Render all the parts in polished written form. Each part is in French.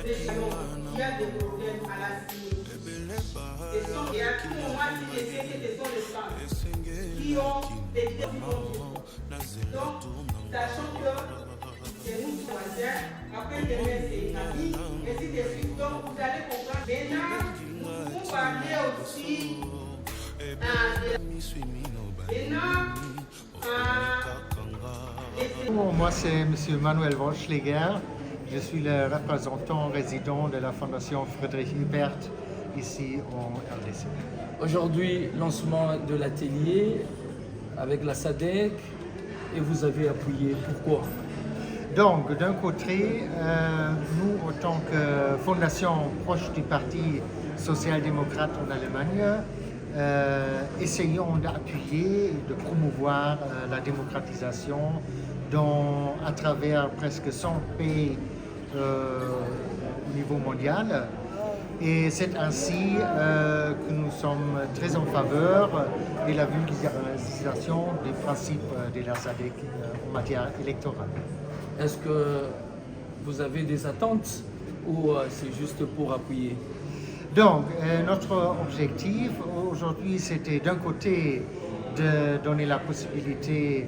des gens qui a des problèmes à la synésie. Et à tout moment, si je sais que ce sont les femmes qui ont des défauts. Donc, sachant que c'est nous voisins, après demain c'est une amie, ainsi de suite. Donc, vous allez comprendre. Maintenant, nous pouvons parler aussi Moi, c'est M. Manuel Wolschläger. Je suis le représentant résident de la Fondation Friedrich Ebert ici en RDC. Aujourd'hui, lancement de l'atelier avec la SADC et vous avez appuyé. Pourquoi? Donc, d'un côté, nous, en tant que fondation proche du Parti social-démocrate en Allemagne, essayons d'appuyer et de promouvoir la démocratisation à travers presque 100 pays au niveau mondial. Et c'est ainsi que nous sommes très en faveur de la vulgarisation des principes de la SADC en matière électorale. Est-ce que vous avez des attentes ou c'est juste pour appuyer? Donc, notre objectif aujourd'hui, c'était d'un côté de donner la possibilité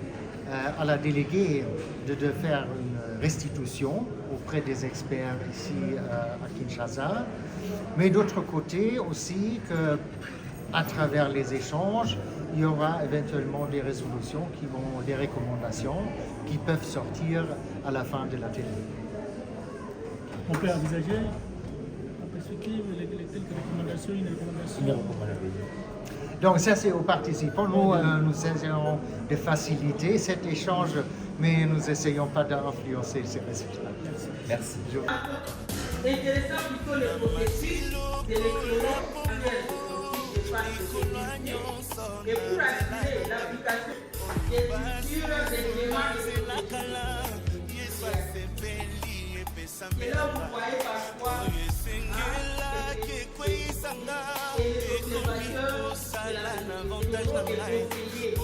à la déléguée de faire une restitution auprès des experts ici à Kinshasa, mais d'autre côté aussi qu'à travers les échanges, il y aura éventuellement des résolutions des recommandations qui peuvent sortir à la fin de l'atelier. On peut envisager la perspective, quelques recommandations, une recommandation. Donc ça c'est aux participants. Nous essayons de faciliter cet échange, mais nous n'essayons pas d'influencer ces résultats. Merci. Intéressant plutôt le processus de l'électorat de phase de communication et pour assurer l'application des structures des démarches de et là vous voyez parfois et les observateurs de la conseillers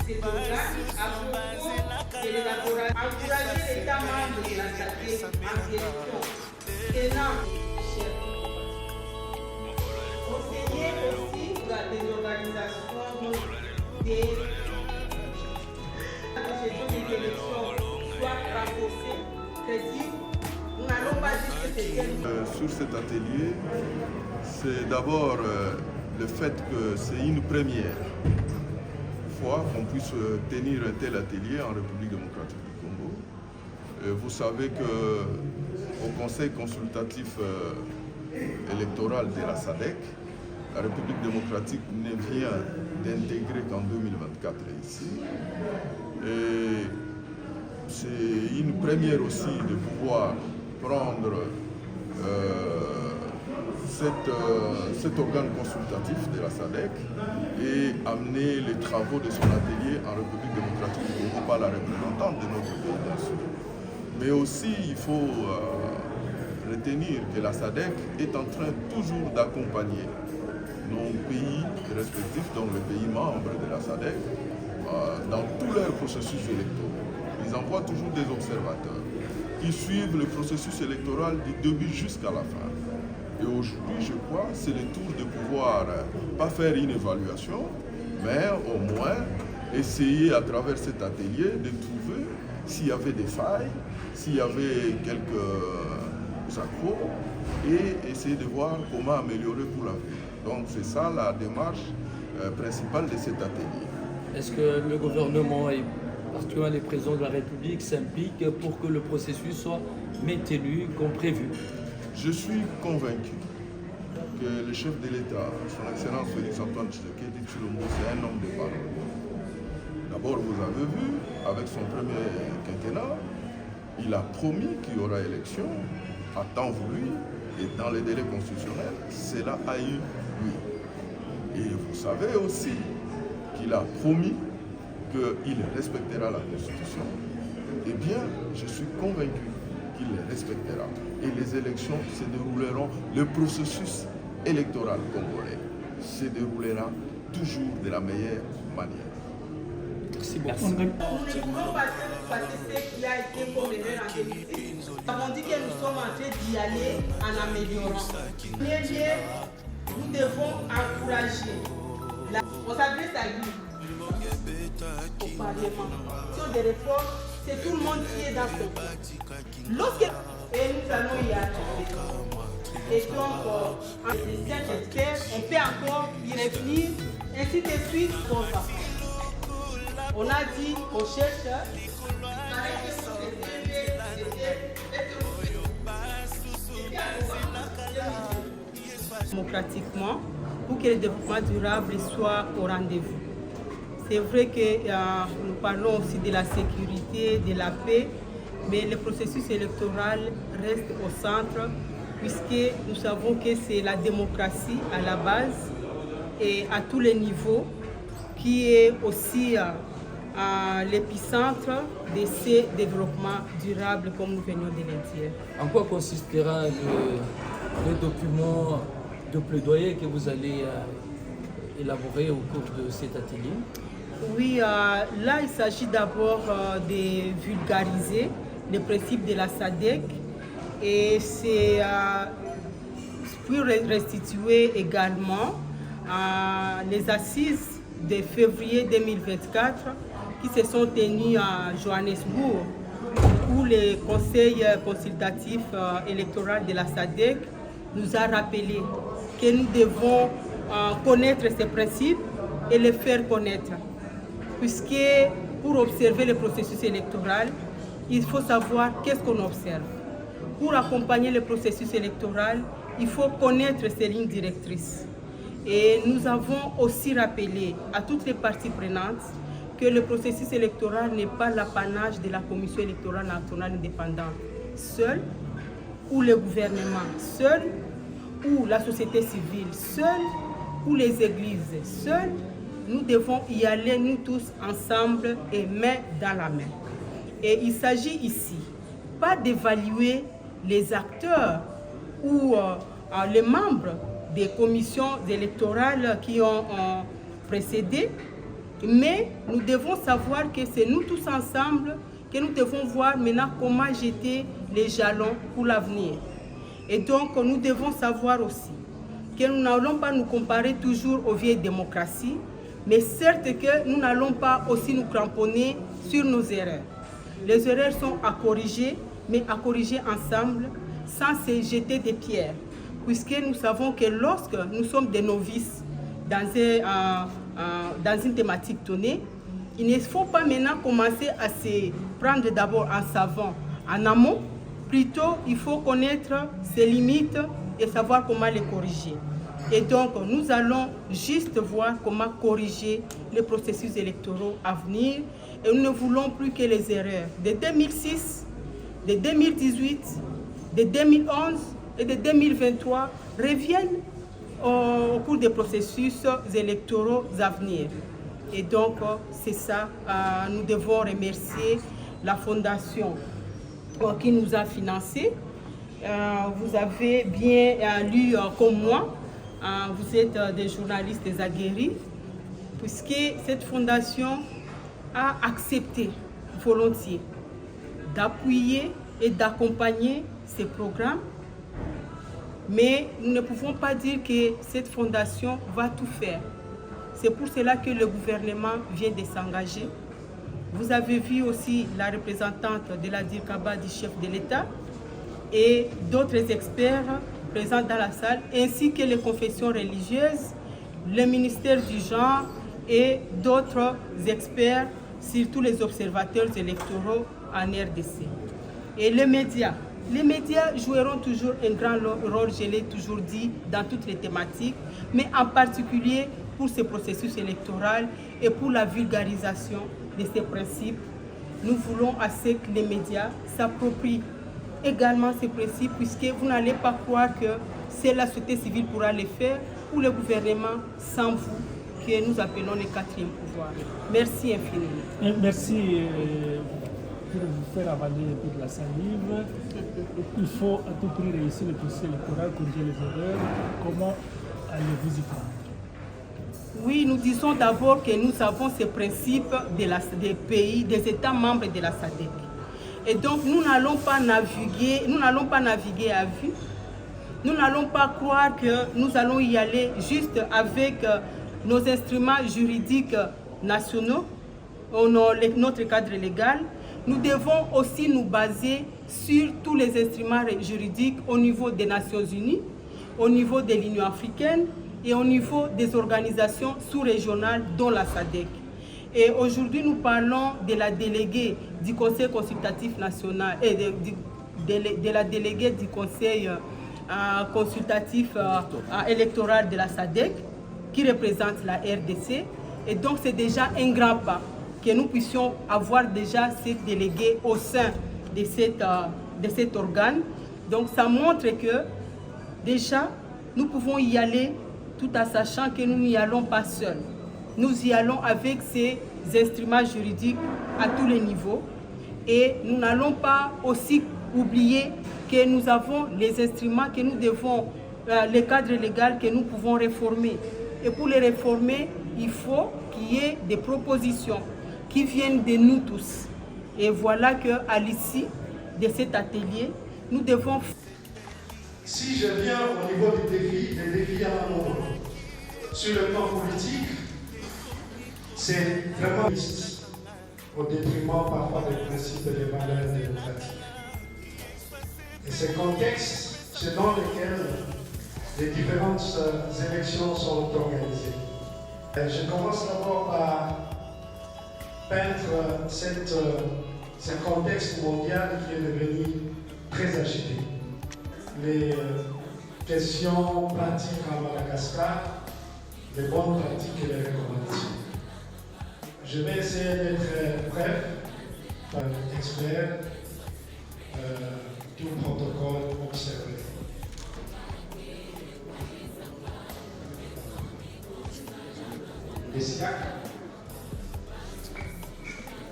ces organes à propos de l'élaboration. Encourager l'État membre de la SADC en question. Tenant, chef. Conseiller aussi pour la désorganisation des élections soit renforcée, crédible. Nous n'allons pas dire que c'est sur cet atelier, c'est d'abord le fait que c'est une première fois qu'on puisse tenir un tel atelier en République démocratique du Congo. Vous savez qu'au Conseil consultatif électoral de la SADC, la République démocratique ne vient d'intégrer qu'en 2024 ici. Et c'est une première aussi de pouvoir prendre cet organe consultatif de la SADC et amener les travaux de son atelier en République démocratique du Congo par la représentante de notre pays, bien sûr. Mais aussi, il faut retenir que la SADC est en train toujours d'accompagner nos pays respectifs, donc les pays membres de la SADC, dans tous leurs processus électoraux. Ils envoient toujours des observateurs qui suivent le processus électoral du début jusqu'à la fin. Et aujourd'hui, je crois, c'est le tour de pouvoir, pas faire une évaluation, mais au moins essayer à travers cet atelier de trouver s'il y avait des failles, s'il y avait quelques accros, et essayer de voir comment améliorer pour l'avenir. Donc c'est ça la démarche principale de cet atelier. Est-ce que le gouvernement et particulièrement les présidents de la République s'impliquent pour que le processus soit maintenu comme prévu? Je suis convaincu que le chef de l'État, son Excellence Félix Antoine Tshisekedi Tshilombo, c'est un homme de parole. D'abord, vous avez vu, avec son premier quinquennat, il a promis qu'il y aura élection à temps voulu et dans les délais constitutionnels. Cela a eu lieu. Et vous savez aussi qu'il a promis qu'il respectera la Constitution. Eh bien, je suis convaincu qu'il les respectera. Et les élections se dérouleront, le processus électoral congolais se déroulera toujours de la meilleure manière. Merci beaucoup. Nous ne pouvons pas passer ce qui a été comme erreur en 2006. Nous avons dit que nous sommes en train d'y aller en améliorant. Premier lieu, nous devons encourager. On s'adresse à lui, au Parlement. Sur des réformes, c'est tout le monde qui est dans ce point. Et nous allons y arriver. Et donc, ces experts, on peut encore y revenir, ainsi de suite, on va. On a dit, on cherche. Démocratiquement, pour que le développement durable soit au rendez-vous. C'est vrai que nous parlons aussi de la sécurité, de la paix, mais le processus électoral reste au centre, puisque nous savons que c'est la démocratie à la base et à tous les niveaux qui est aussi l'épicentre de ces développements durables, comme nous venons de le dire. En quoi consistera le document de plaidoyer que vous allez élaborer au cours de cet atelier? Oui, là il s'agit d'abord de vulgariser les principes de la SADC et c'est puis restituer également les assises de février 2024 qui se sont tenues à Johannesburg, où le Conseil consultatif électoral de la SADC nous a rappelé que nous devons connaître ces principes et les faire connaître. Puisque pour observer le processus électoral, il faut savoir qu'est-ce qu'on observe. Pour accompagner le processus électoral, il faut connaître ces lignes directrices. Et nous avons aussi rappelé à toutes les parties prenantes que le processus électoral n'est pas l'apanage de la Commission électorale nationale indépendante seule, ou le gouvernement seul, ou la société civile seule, ou les églises seules. Nous devons y aller, nous tous, ensemble et main dans la main. Et il s'agit ici, pas d'évaluer les acteurs ou les membres des commissions électorales qui ont précédé, mais nous devons savoir que c'est nous tous ensemble que nous devons voir maintenant comment jeter les jalons pour l'avenir. Et donc, nous devons savoir aussi que nous n'allons pas nous comparer toujours aux vieilles démocraties, mais certes que nous n'allons pas aussi nous cramponner sur nos erreurs. Les erreurs sont à corriger, mais à corriger ensemble, sans se jeter des pierres. Puisque nous savons que lorsque nous sommes des novices dans une thématique donnée, il ne faut pas maintenant commencer à se prendre d'abord en savant en amont. Plutôt, il faut connaître ses limites et savoir comment les corriger. Et donc, nous allons juste voir comment corriger les processus électoraux à venir. Et nous ne voulons plus que les erreurs de 2006, de 2018, de 2011 et de 2023 reviennent au cours des processus électoraux à venir. Et donc, c'est ça, nous devons remercier la Fondation qui nous a financés. Vous avez bien lu comme moi. Vous êtes des journalistes aguerris, puisque cette fondation a accepté volontiers d'appuyer et d'accompagner ces programmes. Mais nous ne pouvons pas dire que cette fondation va tout faire. C'est pour cela que le gouvernement vient de s'engager. Vous avez vu aussi la représentante de la DIRCABA du chef de l'État et d'autres experts présents dans la salle, ainsi que les confessions religieuses, le ministère du genre et d'autres experts, surtout les observateurs électoraux en RDC. Et les médias joueront toujours un grand rôle, je l'ai toujours dit, dans toutes les thématiques, mais en particulier pour ce processus électoral et pour la vulgarisation de ces principes. Nous voulons à ce que les médias s'approprient également ces principes, puisque vous n'allez pas croire que c'est la société civile qui pourra les faire ou le gouvernement sans vous, que nous appelons le quatrième pouvoir. Merci infiniment. Merci pour vous faire avaler un peu de la salive. Il faut à tout prix réussir le processus électoral, corriger les erreurs. Comment allez-vous y prendre? Oui, nous disons d'abord que nous avons ces principes des pays, des États membres de la SADC. Et donc nous n'allons pas naviguer à vue. Nous n'allons pas croire que nous allons y aller juste avec nos instruments juridiques nationaux, notre cadre légal. Nous devons aussi nous baser sur tous les instruments juridiques au niveau des Nations Unies, au niveau de l'Union africaine et au niveau des organisations sous-régionales dont la SADC. Et aujourd'hui, nous parlons de la déléguée du Conseil consultatif national et de la déléguée du Conseil consultatif électoral de la SADC qui représente la RDC. Et donc, c'est déjà un grand pas que nous puissions avoir déjà ces délégués au sein de cet organe. Donc, ça montre que déjà, nous pouvons y aller tout en sachant que nous n'y allons pas seuls. Nous y allons avec ces instruments juridiques à tous les niveaux. Et nous n'allons pas aussi oublier que nous avons les instruments que nous devons, le cadre légal que nous pouvons réformer. Et pour les réformer, il faut qu'il y ait des propositions qui viennent de nous tous. Et voilà qu'à l'issue de cet atelier, nous devons... Si je viens au niveau des défis à nombre, sur le plan politique, c'est vraiment au détriment parfois des principes et des valeurs démocratiques. Et ce contexte, c'est dans lequel les différentes élections sont organisées. Je commence d'abord par peindre ce contexte mondial qui est devenu très agité. Les questions pratiques à Madagascar, les bonnes pratiques et les recommandations. Je vais essayer d'être bref, expert, tout protocole observé. Les SIAC,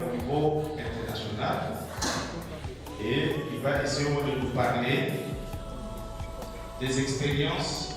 au niveau international, et il va essayer de nous parler des expériences